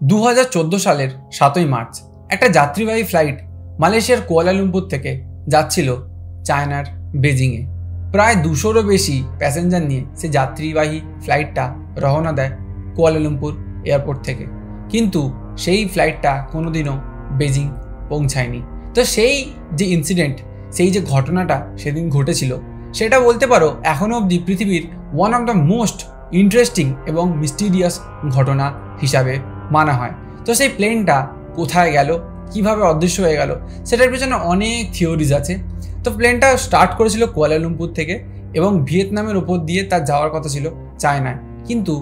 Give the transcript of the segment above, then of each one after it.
2014 সালের 7ই মার্চ একটা যাত্রীবাহী ফ্লাইট মালয়েশিয়ার কুয়ালালামপুর থেকে যাচ্ছিল চায়নার বেজিংয়ে। প্রায় 200-রও বেশি প্যাসেঞ্জার নিয়ে সে যাত্রীবাহী ফ্লাইটটা রওনা দেয় কুয়ালালামপুর এয়ারপোর্ট থেকে, কিন্তু সেই ফ্লাইটটা কোনোদিনও বেজিং পৌঁছায়নি। তো সেই যে ইনসিডেন্ট, সেই যে ঘটনাটা সেদিন ঘটেছিল, সেটা বলতে পারো এখনও অবধি পৃথিবীর one of the most interesting এবং মিস্টিরিয়াস ঘটনা হিসাবে মানা হয়। তো সেই প্লেনটা কোথায় গেল, কিভাবে অদৃশ্য হয়ে গেল, সেটার পেছনে অনেক থিওরিজ আছে। তো প্লেনটা স্টার্ট করেছিল কুয়ালালামপুর থেকে এবং ভিয়েতনামের ওপর দিয়ে তার যাওয়ার কথা ছিল চায়নায়, কিন্তু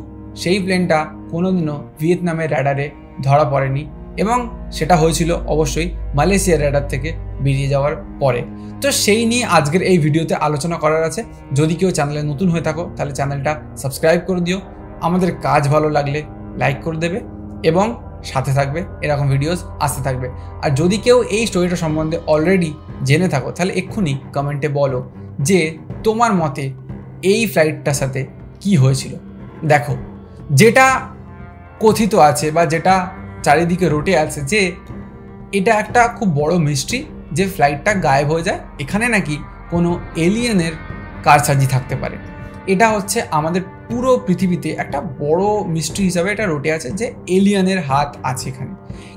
সেই প্লেনটা কোনোদিনও ভিয়েতনামের র্যাডারে ধরা পড়েনি এবং সেটা হয়েছিল অবশ্যই মালয়েশিয়ার র্যাডার থেকে বেরিয়ে যাওয়ার পরে। তো সেই নিয়ে আজকের এই ভিডিওতে আলোচনা করার আছে। যদি কেউ চ্যানেলে নতুন হয়ে থাকো তাহলে চ্যানেলটা সাবস্ক্রাইব করে দিও, আমাদের কাজ ভালো লাগলে লাইক করে দেবে এবং সাথে থাকবে, এরকম ভিডিওস আসতে থাকবে। আর যদি কেউ এই স্টোরিটা সম্বন্ধে অলরেডি জেনে থাকো তাহলে এক্ষুনি কমেন্টে বলো যে তোমার মতে এই ফ্লাইটটার সাথে কি হয়েছিল। দেখো, যেটা কথিত আছে বা যেটা চারিদিকে রটে আছে যে এটা একটা খুব বড় মিস্ট্রি, যে ফ্লাইটটা গায়েব হয়ে যায়, এখানে নাকি কোনো এলিয়েনের কারসাজি থাকতে পারে। এটা হচ্ছে আমাদের পুরো পৃথিবীতে একটা বড় মিস্ট্রি হিসাবে এটা রটে আছে যে এলিয়েনের হাত আছে এখানে।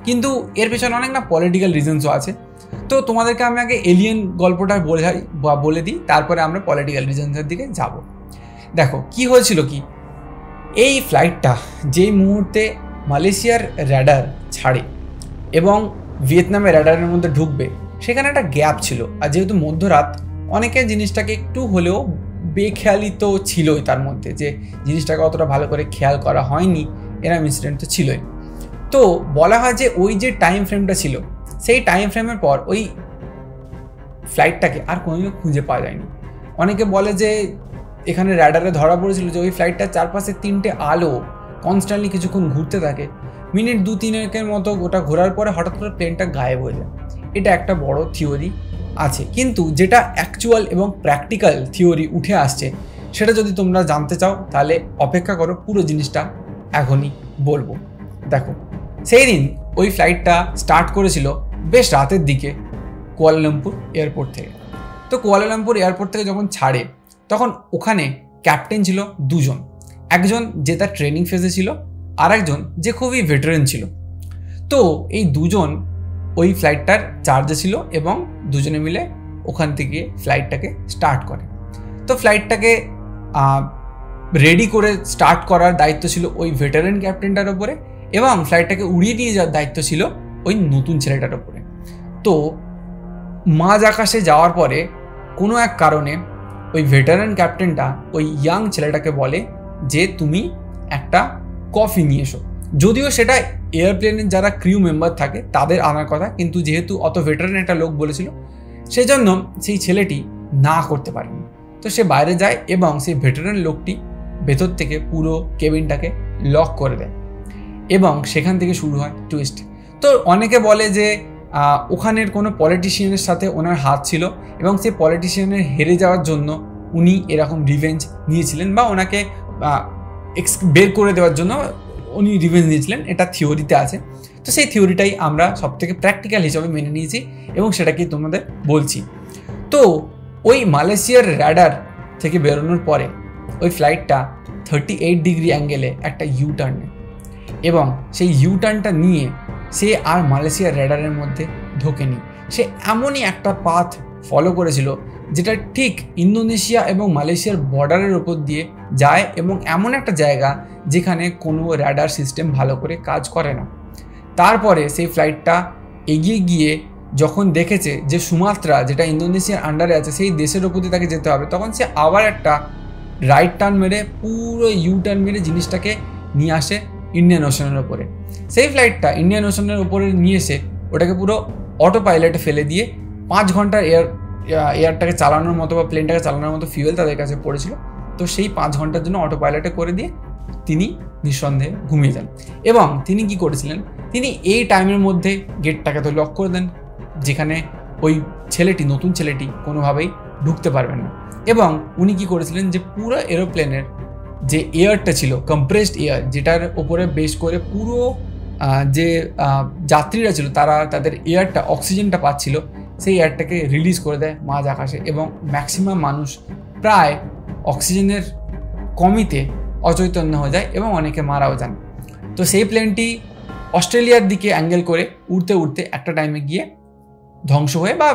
কিন্তু এর পেছনে অনেক না পলিটিক্যাল রিজনসও আছে। তো তোমাদেরকে আমি আগে এলিয়েন গল্পটা বলে দিই, তারপরে আমরা পলিটিক্যাল রিজনসের দিকে যাব। দেখো কি হয়েছিল কি, এই ফ্লাইটটা যেই মুহূর্তে মালয়েশিয়ার র্যাডার ছাড়ে এবং ভিয়েতনামের র্যাডারের মধ্যে ঢুকবে, সেখানে একটা গ্যাপ ছিল। আর যেহেতু মধ্যরাত, অনেকে জিনিসটাকে একটু হলেও বেখেয়ালি তো ছিলই, তার মধ্যে যে জিনিসটাকে অতটা ভালো করে খেয়াল করা হয়নি, এরকম ইনসিডেন্ট তো ছিলই। তো বলা হয় যে ওই যে টাইম ফ্রেমটা ছিল, সেই টাইম ফ্রেমের পর ওই ফ্লাইটটাকে আর কোনোদিনও খুঁজে পাওয়া যায়নি। অনেকে বলে যে এখানে র্যাডারে ধরা পড়েছিল যে ওই ফ্লাইটটার চারপাশে 3টে আলো কনস্ট্যান্টলি কিছুক্ষণ ঘুরতে থাকে, মিনিট 2-3 মতো ওটা ঘোরার পরে হঠাৎ করে প্লেনটা গায়েব হয়ে যায়। এটা একটা বড় থিওরি আছে, কিন্তু যেটা অ্যাকচুয়াল এবং প্র্যাকটিক্যাল থিওরি উঠে আসছে সেটা যদি তোমরা জানতে চাও তাহলে অপেক্ষা করো, পুরো জিনিসটা এখনই বলবো। দেখো, সেই দিন ওই ফ্লাইটটা স্টার্ট করেছিল বেশ রাতের দিকে কুয়ালালামপুর এয়ারপোর্ট থেকে। তো কুয়ালালামপুর এয়ারপোর্ট থেকে যখন ছাড়ে তখন ওখানে ক্যাপ্টেন ছিল দুজন, একজন যে তার ট্রেনিং ফেজে ছিল আর একজন যে খুবই ভেটারেন ছিল। তো এই দুজন ওই ফ্লাইটটার চার্জে ছিল এবং দুজনে মিলে ওখান থেকে ফ্লাইটটাকে স্টার্ট করে। তো ফ্লাইটটাকে রেডি করে স্টার্ট করার দায়িত্ব ছিল ওই ভেটারেন ক্যাপ্টেনটার ওপরে এবং ফ্লাইটটাকে উড়িয়ে নিয়ে যাওয়ার দায়িত্ব ছিল ওই নতুন ছেলেটার ওপরে। তো মাঝ আকাশে যাওয়ার পরে কোনো এক কারণে ওই ভেটারেন ক্যাপ্টেনটা ওই ইয়াং ছেলেটাকে বলে যে তুমি একটা কফি নিয়ে এসো। যদিও সেটা এয়ারপ্লেনের যারা ক্রিউ মেম্বার থাকে তাদের আনার কথা, কিন্তু যেহেতু অত ভেটারেন একটা লোক বলেছিল সেই জন্য সেই ছেলেটি না করতে পারেনি। তো সে বাইরে যায় এবং সেই ভেটারেন লোকটি ভেতর থেকে পুরো কেবিনটাকে লক করে দেয় এবং সেখান থেকে শুরু হয় টুইস্ট। তো অনেকে বলে যে ওখানের কোনো পলিটিশিয়ানের সাথে ওনার হাত ছিল এবং সেই পলিটিশিয়ানের হেরে যাওয়ার জন্য উনি এরকম রিভেঞ্জ নিয়েছিলেন বা ওনাকে বের করে দেওয়ার জন্য উনি রিভেঞ্জ নিয়েছিলেন, এটা থিওরিতে আছে। তো সেই থিওরিটাই আমরা সবথেকে প্র্যাকটিক্যাল হিসাবে মেনে নিয়েছি এবং সেটাকেই তোমাদের বলছি। তো ওই মালয়েশিয়ার র্যাডার থেকে বেরোনোর পরে ওই ফ্লাইটটা 38 ডিগ্রি অ্যাঙ্গেলে একটা ইউ টার্ন নেয় এবং সেই ইউ টার্নটা নিয়ে সে আর মালয়েশিয়ার র্যাডারের মধ্যে ঢোকেনি। সে এমনই একটা পাথ ফলো করেছিল যেটা ঠিক ইন্দোনেশিয়া এবং মালয়েশিয়ার বর্ডারের ওপর দিয়ে যায় এবং এমন একটা জায়গা যেখানে কোনো র্যাডার সিস্টেম ভালো করে কাজ করে না। তারপরে সেই ফ্লাইটটা এগিয়ে গিয়ে যখন দেখেছে যে সুমাত্রা, যেটা ইন্দোনেশিয়ার আন্ডারে আছে, সেই দেশের ওপর দিয়ে তাকে যেতে হবে, তখন সে আবার একটা রাইট টার্ন মেরে পুরো ইউ টার্ন মেরে জিনিসটাকে নিয়ে আসে ইন্ডিয়ান ওশানের ওপরে। সেই ফ্লাইটটা ইন্ডিয়ান ওশানের ওপরে নিয়ে এসে ওটাকে পুরো অটো পাইলটে ফেলে দিয়ে 5 ঘন্টার এয়ারটাকে চালানোর মতো বা প্লেনটাকে চালানোর মতো ফিউয়েল তাদের কাছে পড়েছিল। তো সেই 5 ঘন্টার জন্য অটো পাইলটে করে দিয়ে তিনি নিঃসন্দেহে ঘুমিয়ে যান এবং তিনি কি করেছিলেন, তিনি এই টাইমের মধ্যে গেটটাকে তো লক করে দেন যেখানে ওই ছেলেটি, নতুন ছেলেটি কোনোভাবেই ঢুকতে পারবেন না। এবং উনি কি করেছিলেন যে পুরো এরোপ্লেনের যে এয়ারটা ছিল, কম্প্রেসড এয়ার, যেটার ওপরে বেশ করে পুরো যে যাত্রীরা ছিল তারা তাদের এয়ারটা অক্সিজেনটা পাচ্ছিল, সেই এয়ারটাকে রিলিজ করে দেয় মাঝ আকাশে এবং ম্যাক্সিমাম মানুষ প্রায় অক্সিজেনের কমিতে অচৈতন্য হয়ে যায় এবং অনেকে মারাও যান। তো সেই প্লেনটি অস্ট্রেলিয়ার দিকে অ্যাঙ্গেল করে উড়তে উড়তে একটা টাইমে গিয়ে ধ্বংস হয়ে বা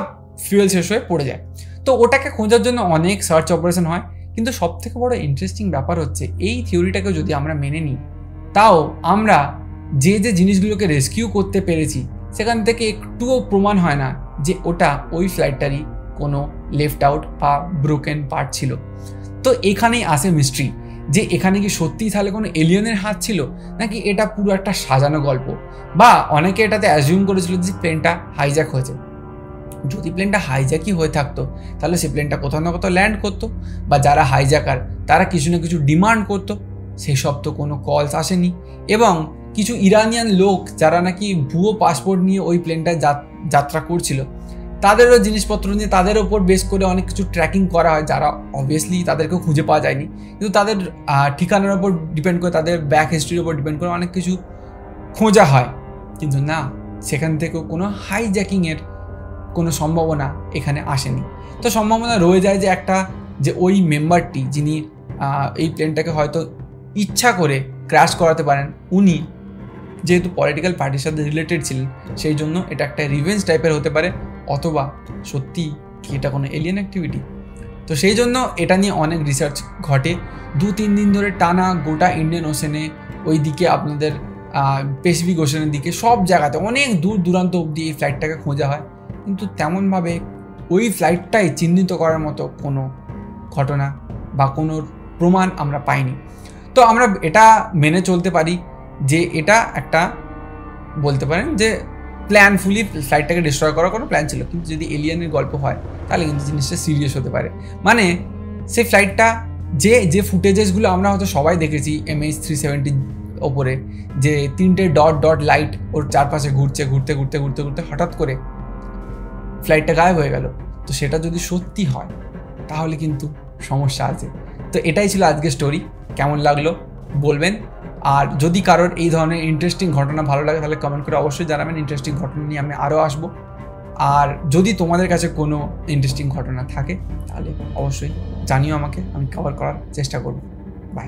ফিউয়েল শেষ হয়ে পড়ে যায়। তো ওটাকে খোঁজার জন্য অনেক সার্চ অপারেশন হয়, কিন্তু সবথেকে বড় ইন্টারেস্টিং ব্যাপার হচ্ছে এই থিওরিটাকে যদি আমরা মেনে নিই, তাও আমরা যে যে জিনিসগুলোকে রেস্কিউ করতে পেরেছি সেখান থেকে একটুও প্রমাণ হয় না যে ওটা ওই ফ্লাইটটারই কোনো লেফট আউট বা ব্রোকেন পার্ট ছিল। তো এখানেই আসে মিস্ট্রি, যে এখানে কি সত্যিই তাহলে কোনো এলিয়েনের হাত ছিল, নাকি এটা পুরো একটা সাজানো গল্প, বা অনেকে এটাতে অ্যাজিউম করেছিল যে প্লেনটা হাইজ্যাক হয়েছে। যদি প্লেনটা হাইজ্যাকই হয়ে থাকতো তাহলে সে প্লেনটা কোথাও না কোথাও ল্যান্ড করতো, বা যারা হাইজ্যাকার তারা কিছু না কিছু ডিমান্ড করতো, সেসব তো কোনো কলস আসেনি। এবং কিছু ইরানিয়ান লোক যারা নাকি ভুয়ো পাসপোর্ট নিয়ে ওই প্লেনটায় যাত্রা করছিল, তাদেরও জিনিসপত্র নিয়ে তাদের ওপর বেস করে অনেক কিছু ট্র্যাকিং করা হয়, যারা অবভিয়াসলি তাদেরকেও খুঁজে পাওয়া যায়নি, কিন্তু তাদের ঠিকানার ওপর ডিপেন্ড করে, তাদের ব্যাক হিস্ট্রির ওপর ডিপেন্ড করে অনেক কিছু খোঁজা হয়। কিন্তু না, সেখান থেকেও কোনো হাইজ্যাকিংয়ের কোনো সম্ভাবনা এখানে আসেনি। তো সম্ভাবনা রয়ে যায় যে যে ওই মেম্বারটি যিনি এই প্লেনটাকে হয়তো ইচ্ছা করে ক্র্যাশ করাতে পারেন, উনি যেহেতু পলিটিক্যাল পার্টির সাথে রিলেটেড ছিলেন, সেই জন্য এটা একটা রিভেঞ্জ টাইপের হতে পারে, অথবা সত্যি কি এটা কোনো এলিয়েন অ্যাক্টিভিটি। তো সেই জন্য এটা নিয়ে অনেক রিসার্চ ঘটে। 2-3 দিন ধরে টানা গোটা ইন্ডিয়ান ওশেনে, ওই দিকে আপনাদের প্যাসিফিক ওশেনের দিকে, সব জায়গাতে অনেক দূর দূরান্ত অবধি এই ফ্লাইটটাকে খোঁজা হয়, কিন্তু তেমনভাবে ওই ফ্লাইটটাই চিহ্নিত করার মতো কোনো ঘটনা বা কোনো প্রমাণ আমরা পাইনি। তো আমরা এটা মেনে চলতে পারি যে এটা একটা, বলতে পারেন যে প্ল্যানফুলি ফ্লাইটটাকে ডিস্ট্রয় করার কোনো প্ল্যান ছিল। কিন্তু যদি এলিয়েনের গল্প হয় তাহলে কিন্তু জিনিসটা সিরিয়াস হতে পারে। মানে সেই ফ্লাইটটা যে ফুটেজেসগুলো আমরা হয়তো সবাই দেখেছি MH370 ওপরে, যে 3টে ডট ডট লাইট ওর চারপাশে ঘুরছে, ঘুরতে ঘুরতে ঘুরতে ঘুরতে হঠাৎ করে ফ্লাইটটা গায়েব হয়ে গেল, তো সেটা যদি সত্যি হয় তাহলে কিন্তু সমস্যা আছে। তো এটাই ছিল আজকের স্টোরি। কেমন লাগলো বলবেন, আর যদি কারোর এই ধরনের ইন্টারেস্টিং ঘটনা ভালো লাগে তাহলে কমেন্ট করে অবশ্যই জানাবেন। ইন্টারেস্টিং ঘটনা নিয়ে আমি আরও আসবো। আর যদি তোমাদের কাছে কোনো ইন্টারেস্টিং ঘটনা থাকে তাহলে অবশ্যই জানিও আমাকে, আমি কভার করার চেষ্টা করব। বাই।